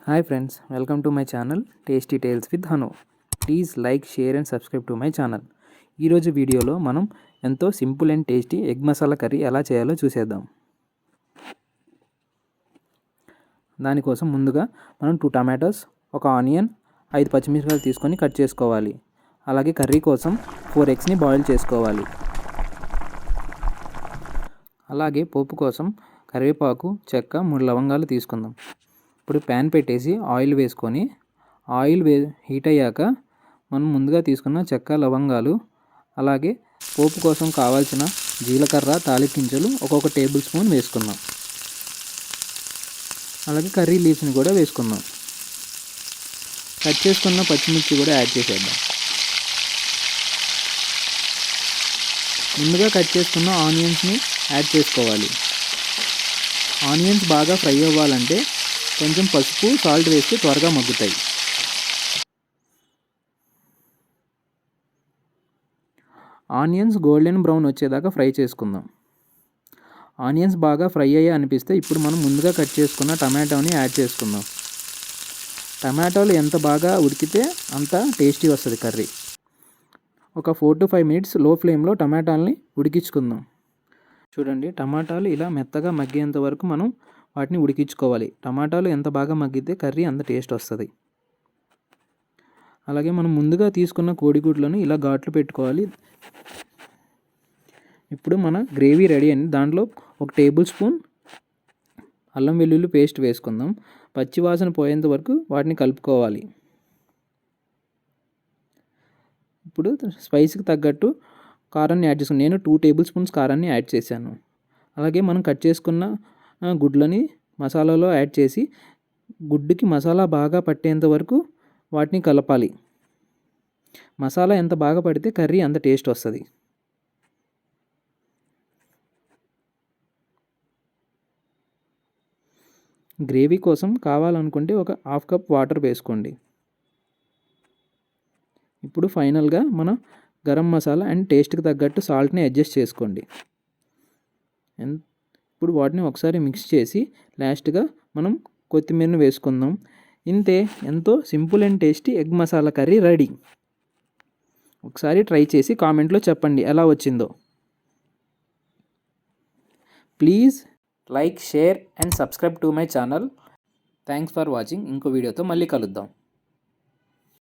Hi friends, welcome to my channel Tasty Tales with Hanu. Please like, share and subscribe to my channel. ఈరోజు వీడియోలో మనం ఎంతో simple and tasty egg masala curry ఎలా చేయాలో చూసేద్దాం. దానికోసం ముందుగా మనం 2 టమాటోస్, ఒక ఆనియన్, 5 పచ్చిమిరపకాయలు తీసుకొని కట్ చేసుకోవాలి. అలాగే కర్రీ కోసం 4 ఎగ్స్ని బాయిల్ చేసుకోవాలి. అలాగే పోపు కోసం కరివేపాకు, చెక్క, 3 లవంగాలు తీసుకుందాం. ఇప్పుడు ప్యాన్ పెట్టేసి ఆయిల్ వేసుకొని హీట్ అయ్యాక మనం ముందుగా తీసుకున్న చెక్క, లవంగాలు, అలాగే పోపు కోసం కావాల్సిన జీలకర్ర, తాలింపు గింజలు ఒక్కొక్క టేబుల్ స్పూన్ వేసుకుందాం. అలాగే కర్రీ లీవ్స్ని కూడా వేసుకుందాం. కట్ చేసుకున్న పచ్చిమిర్చి కూడా యాడ్ చేసేద్దాం. ముందుగా కట్ చేసుకున్న ఆనియన్స్ని యాడ్ చేసుకోవాలి. ఆనియన్స్ బాగా ఫ్రై అవ్వాలంటే కొంచెం పసుపు, సాల్ట్ వేస్తే త్వరగా మగ్గుతాయి. ఆనియన్స్ గోల్డెన్ బ్రౌన్ వచ్చేదాకా ఫ్రై చేసుకుందాం. ఆనియన్స్ బాగా ఫ్రై అయ్యి అనిపిస్తే ఇప్పుడు మనం ముందుగా కట్ చేసుకున్న టమాటోని యాడ్ చేసుకుందాం. టమాటోలు ఎంత బాగా ఉడికితే అంత టేస్టీ వస్తుంది కర్రీ. ఒక 4 to 5 మినిట్స్ లో ఫ్లేమ్లో టమాటాలని ఉడికించుకుందాం. చూడండి, టమాటాలు ఇలా మెత్తగా మగ్గేంత వరకు మనం వాటిని ఉడికించుకోవాలి. టమాటాలు ఎంత బాగా మగ్గితే కర్రీ అంత టేస్ట్ వస్తుంది. అలాగే మనం ముందుగా తీసుకున్న కోడిగుడ్లను ఇలా ఘాట్లు పెట్టుకోవాలి. ఇప్పుడు మన గ్రేవీ రెడీ అయింది. దాంట్లో 1 టేబుల్ స్పూన్ అల్లం వెల్లుల్లి పేస్ట్ వేసుకుందాం. పచ్చి వాసన పోయేంత వరకు వాటిని కలుపుకోవాలి. ఇప్పుడు స్పైస్కి తగ్గట్టు కారాన్ని యాడ్ చేసుకున్నాను. నేను 2 టేబుల్ స్పూన్స్ కారాన్ని యాడ్ చేశాను. అలాగే మనం కట్ చేసుకున్న గుడ్లని మసాలాలో యాడ్ చేసి గుడ్డుకి మసాలా బాగా పట్టేంత వరకు వాటిని కలపాలి. మసాలా ఎంత బాగా పడితే కర్రీ అంత టేస్ట్ వస్తుంది. గ్రేవీ కోసం కావాలనుకుంటే ఒక 1/2 కప్ వాటర్ వేసుకోండి. ఇప్పుడు ఫైనల్గా మన గరం మసాలా అండ్ టేస్ట్కి తగ్గట్టు సాల్ట్ని అడ్జస్ట్ చేసుకోండి. ఇప్పుడు వాటిని ఒకసారి మిక్స్ చేసి లాస్ట్గా మనం కొత్తిమీరని వేసుకుందాం. ఇంతే, ఎంతో simple and tasty egg masala curry ready. ఒకసారి ట్రై చేసి కామెంట్లో చెప్పండి ఎలా వచ్చిందో. Please like, share and subscribe to my channel. Thanks for watching. ఇంకో వీడియోతో మళ్ళీ కలుద్దాం.